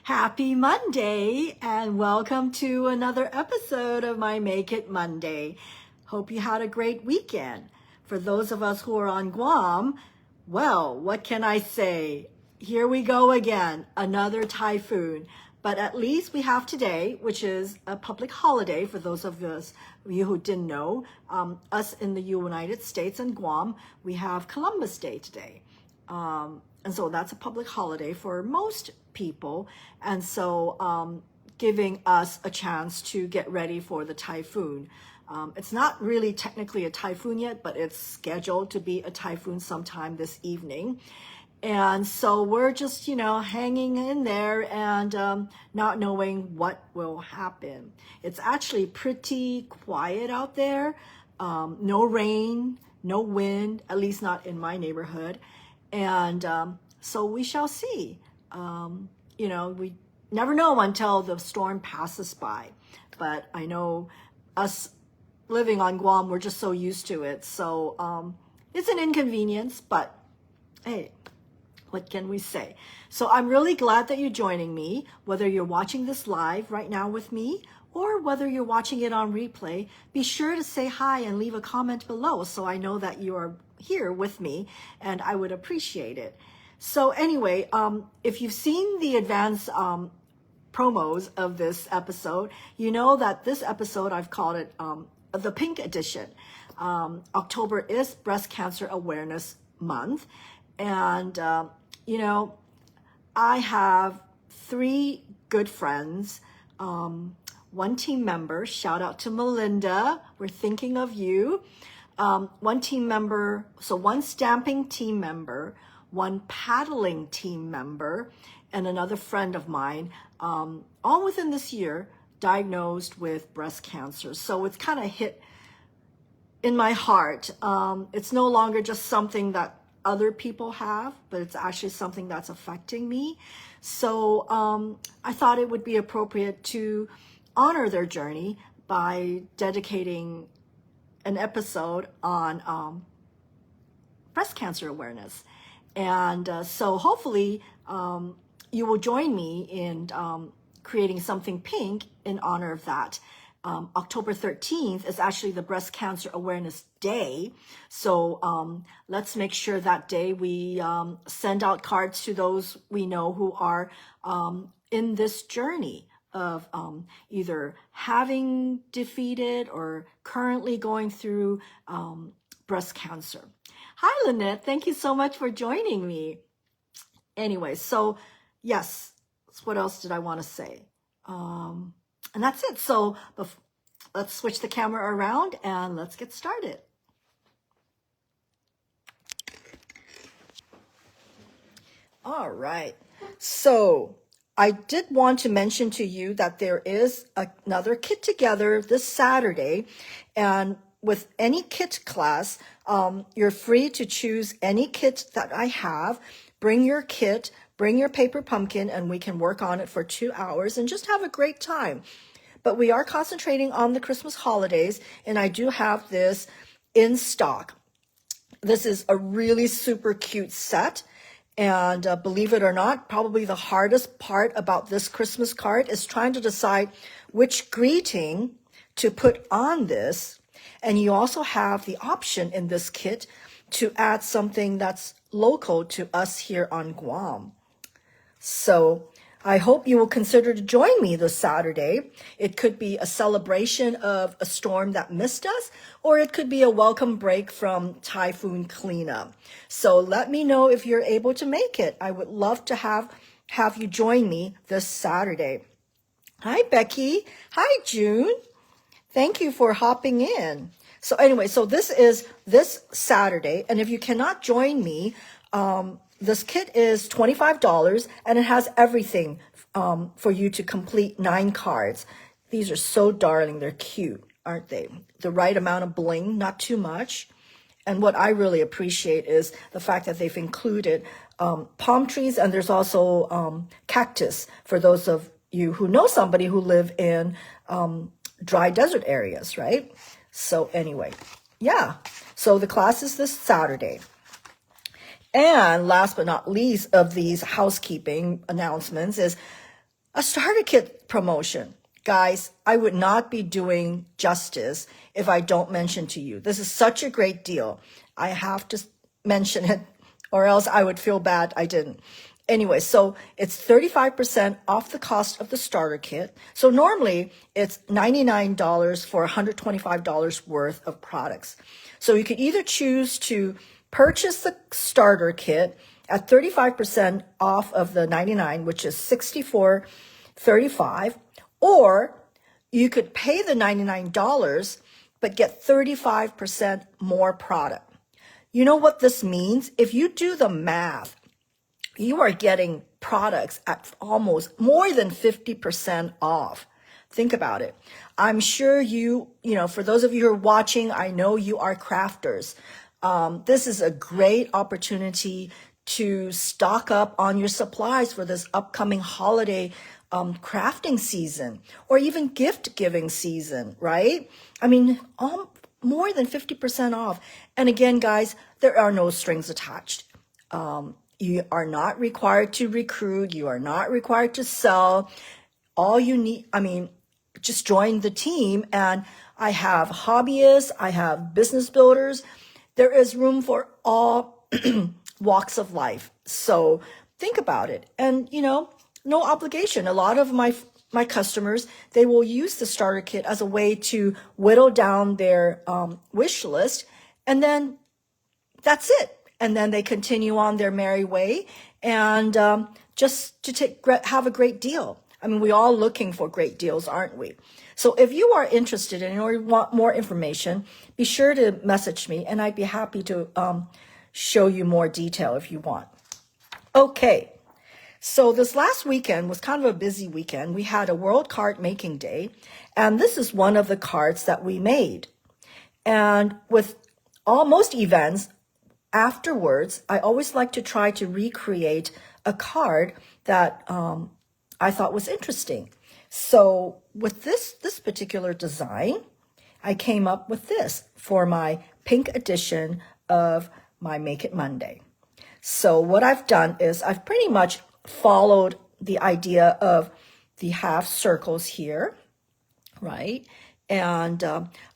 Happy Monday and welcome to another episode of my Make It Monday. Hope you had a great weekend. For those of us who are on Guam, well, what can I say? Here we go again, another typhoon. But at least we have today, which is a public holiday for those of you who didn't know. Us in the United States and Guam, we have Columbus Day today. And so that's a public holiday for most people. And so giving us a chance to get ready for the typhoon. It's not really technically a typhoon yet, but it's scheduled to be a typhoon sometime this evening. And so we're just, hanging in there and not knowing what will happen. It's actually pretty quiet out there. No rain, no wind, at least not in my neighborhood. And so we shall see. We never know until the storm passes by. But I know us living on Guam, we're just so used to it. So it's an inconvenience, but hey, what can we say? So I'm really glad that you're joining me, whether you're watching this live right now with me or whether you're watching it on replay. Be sure to say hi and leave a comment below so I know that you are here with me, and I would appreciate it. So anyway, if you've seen the advance promos of this episode, you know that this episode, I've called it the Pink Edition. October is Breast Cancer Awareness Month. And, I have 3 good friends, one team member, shout out to Melinda, we're thinking of you. One team member, so one stamping team member, one paddling team member, and another friend of mine, all within this year, diagnosed with breast cancer. So it's kind of hit in my heart. It's no longer just something that other people have, but it's actually something that's affecting me. So I thought it would be appropriate to honor their journey by dedicating an episode on breast cancer awareness. And so hopefully you will join me in creating something pink in honor of that. October 13th is actually the Breast Cancer Awareness Day. So let's make sure that day we send out cards to those we know who are in this journey of either having defeated or currently going through breast cancer. Hi, Lynette. Thank you so much for joining me. Anyway, so yes, what else did I want to say? And that's it. So let's switch the camera around and let's get started. All right. So I did want to mention to you that there is another Kit Together this Saturday. And with any kit class, you're free to choose any kit that I have. Bring your kit. Bring your paper pumpkin and we can work on it for 2 hours and just have a great time. But we are concentrating on the Christmas holidays, and I do have this in stock. This is a really super cute set. And believe it or not, probably the hardest part about this Christmas card is trying to decide which greeting to put on this. And you also have the option in this kit to add something that's local to us here on Guam. So I hope you will consider to join me this Saturday. It could be a celebration of a storm that missed us, or it could be a welcome break from typhoon cleanup. So let me know if you're able to make it. I would love to have you join me this Saturday. Hi, Becky. Hi, June. Thank you for hopping in. So anyway, so this is this Saturday, and if you cannot join me, this kit is $25 and it has everything for you to complete 9 cards. These are so darling. They're cute, aren't they? The right amount of bling, not too much. And what I really appreciate is the fact that they've included palm trees, and there's also cactus for those of you who know somebody who live in dry desert areas, right? So anyway, yeah. So the class is this Saturday. And last but not least of these housekeeping announcements is A starter kit promotion. Guys, I would not be doing justice if I don't mention to you. This is such a great deal. I have to mention it or else I would feel bad I didn't. Anyway, so it's 35% off the cost of the starter kit. So normally it's $99 for $125 worth of products. So you could either choose to purchase the starter kit at 35% off of the 99, which is $64.35, or you could pay the $99 but get 35% more product. You know what this means? If you do the math, you are getting products at almost more than 50% off. Think about it. I'm sure for those of you who are watching, I know you are crafters. This is a great opportunity to stock up on your supplies for this upcoming holiday crafting season, or even gift giving season, right? I mean, more than 50% off. And again, guys, there are no strings attached. You are not required to recruit. You are not required to sell. All you need, just join the team. And I have hobbyists. I have business builders. There is room for all walks of life. So think about it. And, no obligation. A lot of my customers, they will use the starter kit as a way to whittle down their wish list. And then that's it. And then they continue on their merry way and just to have a great deal. I mean, we're all looking for great deals, aren't we? So if you are interested in or you want more information, be sure to message me and I'd be happy to show you more detail if you want. Okay, so this last weekend was kind of a busy weekend. We had a World Card Making Day, and this is one of the cards that we made. And with most events, afterwards, I always like to try to recreate a card that I thought was interesting. So with this particular design, I came up with this for my pink edition of my Make It Monday. So what I've done is I've pretty much followed the idea of the half circles here, right? And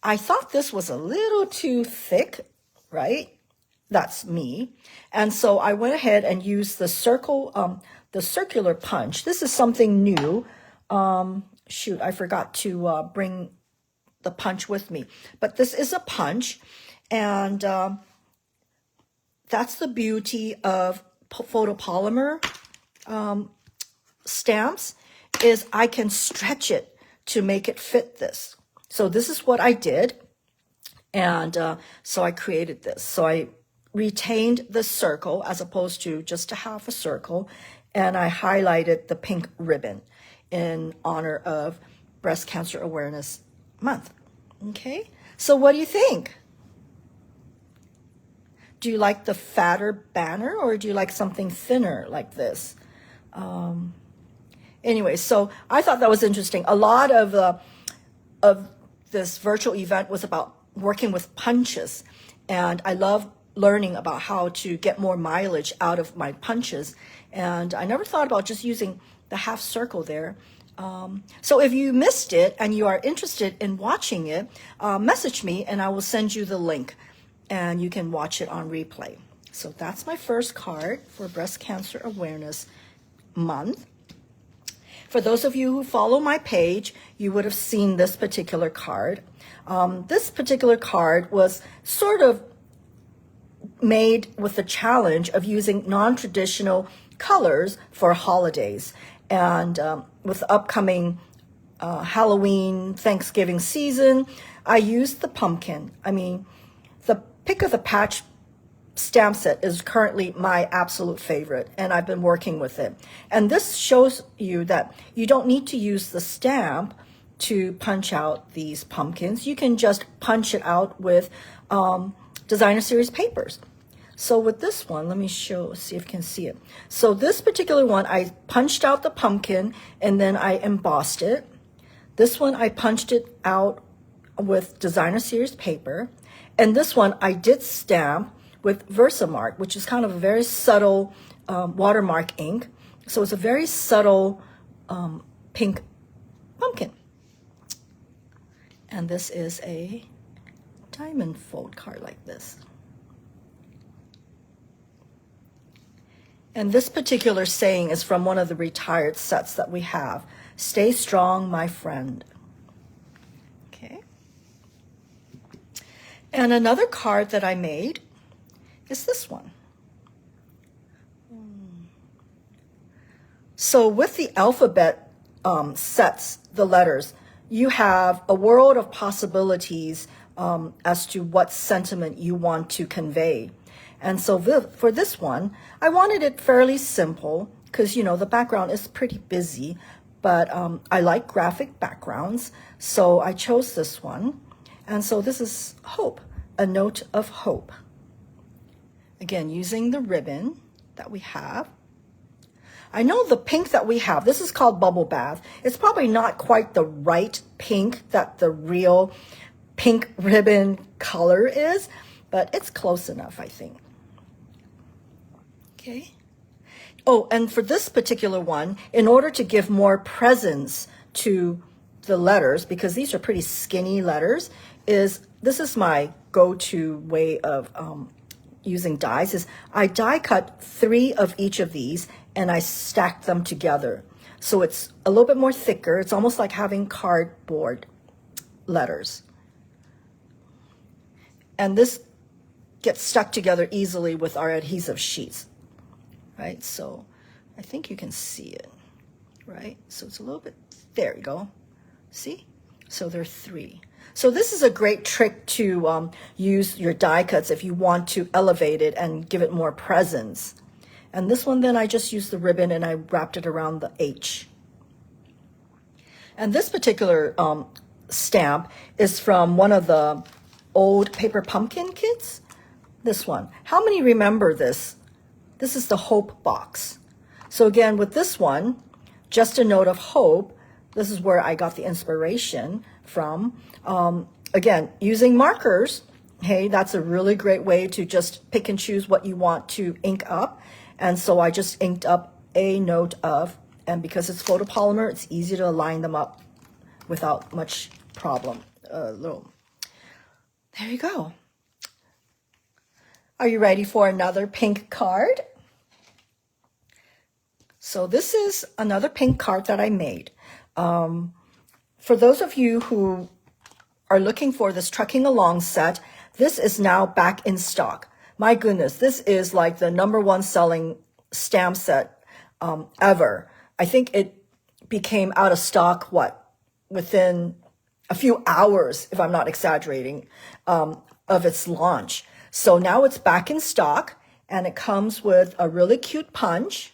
I thought this was a little too thick, right? That's me. And so I went ahead and used the circular punch. This is something new. Shoot, I forgot to bring the punch with me. But this is a punch, and that's the beauty of photopolymer stamps, is I can stretch it to make it fit this. So this is what I did. And so I created this. So I retained the circle as opposed to just a half a circle, and I highlighted the pink ribbon in honor of Breast Cancer Awareness Month. Okay, so what do you think? Do you like the fatter banner, or do you like something thinner like this? Anyway, so I thought that was interesting. A lot of this virtual event was about working with punches, and I love learning about how to get more mileage out of my punches. And I never thought about just using the half circle there. So if you missed it and you are interested in watching it, message me and I will send you the link and you can watch it on replay. So that's my first card for Breast Cancer Awareness Month. For those of you who follow my page, you would have seen this particular card. This particular card was sort of made with the challenge of using non-traditional colors for holidays. And with the upcoming Halloween, Thanksgiving season, I used the pumpkin. I mean, the Pick of the Patch stamp set is currently my absolute favorite, and I've been working with it. And this shows you that you don't need to use the stamp to punch out these pumpkins. You can just punch it out with designer series papers. So with this one, let me see if you can see it. So this particular one, I punched out the pumpkin and then I embossed it. This one, I punched it out with designer series paper. And this one, I did stamp with Versamark, which is kind of a very subtle watermark ink. So it's a very subtle pink pumpkin. And this is a diamond fold card like this. And this particular saying is from one of the retired sets that we have. Stay strong, my friend. Okay. And another card that I made is this one. So with the alphabet sets, the letters, you have a world of possibilities as to what sentiment you want to convey. And so for this one, I wanted it fairly simple because, you know, the background is pretty busy, but I like graphic backgrounds. So I chose this one. And so this is hope, a note of hope. Again, using the ribbon that we have. I know the pink that we have, this is called Bubble Bath. It's probably not quite the right pink that the real pink ribbon color is, but it's close enough, I think. Okay. Oh, and for this particular one, in order to give more presence to the letters, because these are pretty skinny letters, this is my go-to way of using dies, is I die cut 3 of each of these and I stack them together. So it's a little bit more thicker. It's almost like having cardboard letters. And this gets stuck together easily with our adhesive sheets, right? So I think you can see it, right? So it's a little bit, there you go. See? So there are 3. So this is a great trick to use your die cuts if you want to elevate it and give it more presence. And this one, then I just used the ribbon and I wrapped it around the H. And this particular stamp is from one of the old paper pumpkin kits. This one. How many remember this? This is the hope box. So again, with this one, just a note of hope. This is where I got the inspiration from. Again, using markers. Hey, that's a really great way to just pick and choose what you want to ink up. And so I just inked up a note of, and because it's photopolymer, it's easy to line them up without much problem. There you go. Are you ready for another pink card? So this is another pink card that I made. For those of you who are looking for this Trucking Along set, this is now back in stock. My goodness, this is like the #1 selling stamp set ever. I think it became out of stock, within a few hours, if I'm not exaggerating, of its launch. So now it's back in stock, and it comes with a really cute punch,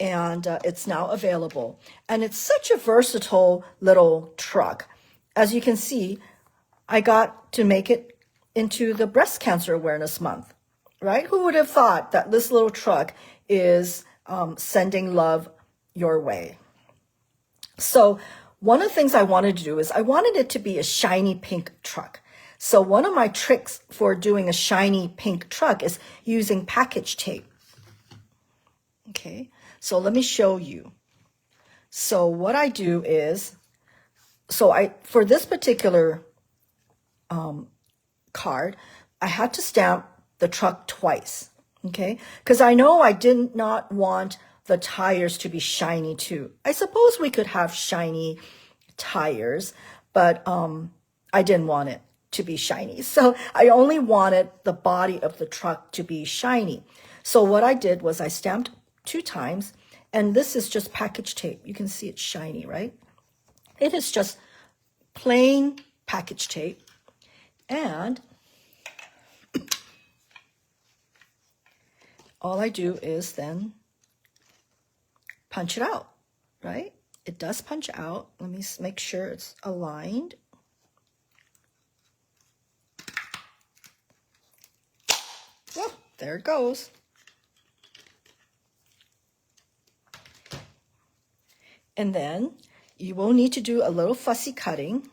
and it's now available. And it's such a versatile little truck. As you can see, I got to make it into the Breast Cancer Awareness Month, right? Who would have thought that this little truck is sending love your way? So one of the things I wanted to do is I wanted it to be a shiny pink truck. So one of my tricks for doing a shiny pink truck is using package tape. Okay, so let me show you. So what I do is, for this particular card, I had to stamp the truck twice, okay? Because I know I did not want the tires to be shiny too. I suppose we could have shiny tires, but I didn't want it to be shiny. So I only wanted the body of the truck to be shiny. So what I did was I stamped 2 times, and this is just package tape. You can see it's shiny, right? It is just plain package tape. And all I do is then punch it out, right? It does punch out. Let me make sure it's aligned. Well, there it goes. And then you will need to do a little fussy cutting,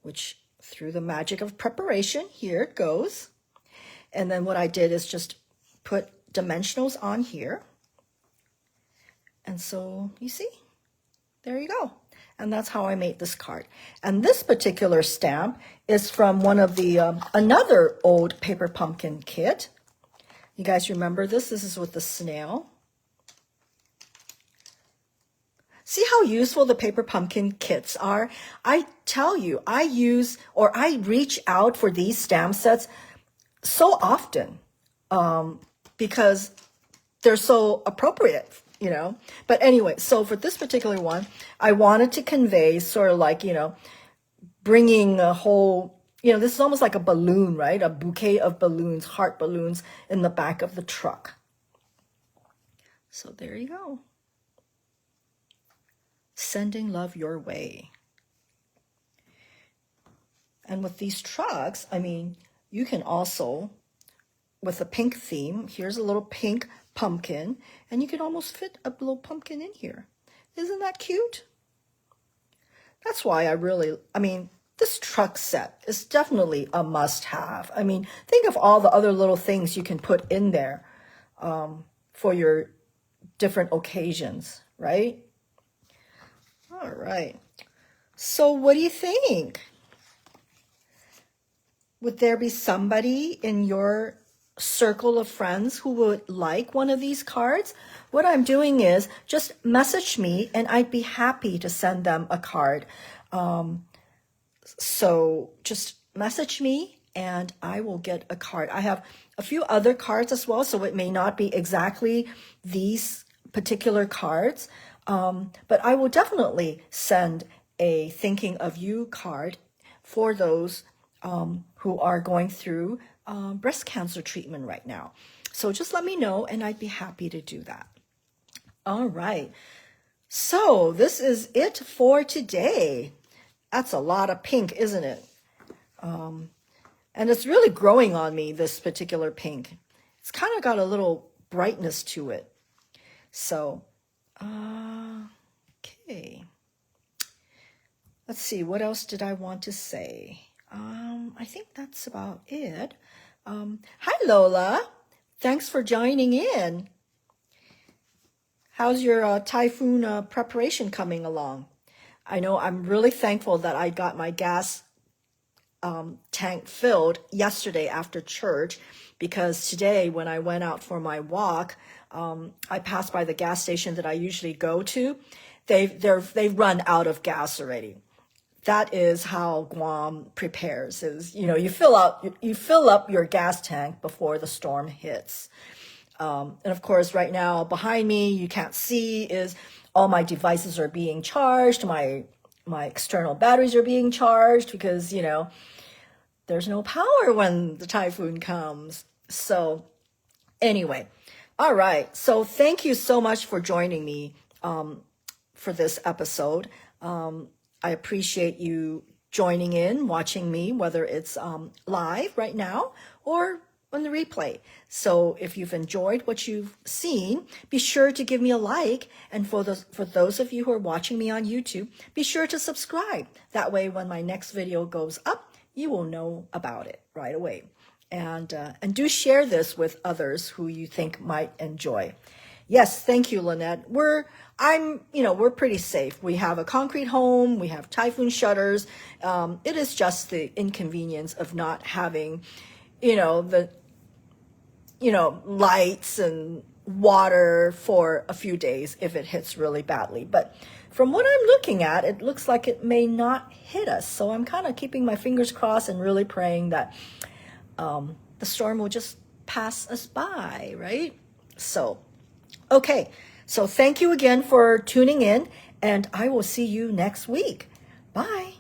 which through the magic of preparation, here it goes. And then what I did is just put dimensionals on here. And so you see, there you go. And that's how I made this card. And this particular stamp is from one of the, another old paper pumpkin kit. You guys remember this? This is with the snail. See how useful the paper pumpkin kits are? I tell you, I use or I reach out for these stamp sets so often because they're so appropriate, you know. But anyway, so for this particular one, I wanted to convey sort of like, you know, bringing a whole, you know, this is almost like a balloon, right? A bouquet of balloons, heart balloons in the back of the truck. So there you go. Sending love your way. And with these trucks, I mean, you can also, with a pink theme, here's a little pink pumpkin, and you can almost fit a little pumpkin in here. Isn't that cute? That's why I mean, this truck set is definitely a must-have. I mean, think of all the other little things you can put in there for your different occasions, right? All right. So what do you think? Would there be somebody in your circle of friends who would like one of these cards? What I'm doing is just message me and I'd be happy to send them a card. So just message me and I will get a card. I have a few other cards as well, so it may not be exactly these particular cards, but I will definitely send a thinking of you card for those who are going through breast cancer treatment right now. So just let me know and I'd be happy to do that. All right. So this is it for today. That's a lot of pink, isn't it? And it's really growing on me, this particular pink. It's kind of got a little brightness to it. So, okay. Let's see, what else did I want to say? I think that's about it. Hi, Lola. Thanks for joining in. How's your typhoon preparation coming along? I know I'm really thankful that I got my gas tank filled yesterday after church, because today when I went out for my walk, I passed by the gas station that I usually go to. They've run out of gas already. That is how Guam prepares, is, you know, you fill up your gas tank before the storm hits. And of course, right now behind me, you can't see, is all my devices are being charged. My external batteries are being charged because, you know, there's no power when the typhoon comes. So anyway, all right. So thank you so much for joining me for this episode. I appreciate you joining in, watching me, whether it's live right now or on the replay. So if you've enjoyed what you've seen, be sure to give me a like. And for those of you who are watching me on YouTube, be sure to subscribe. That way, when my next video goes up, you will know about it right away. And do share this with others who you think might enjoy. Yes, thank you, Lynette. We're pretty safe. We have a concrete home. We have typhoon shutters. It is just the inconvenience of not having, lights and water for a few days if it hits really badly. But from what I'm looking at, it looks like it may not hit us. So I'm kind of keeping my fingers crossed and really praying that the storm will just pass us by, right? So, okay. So thank you again for tuning in, and I will see you next week. Bye.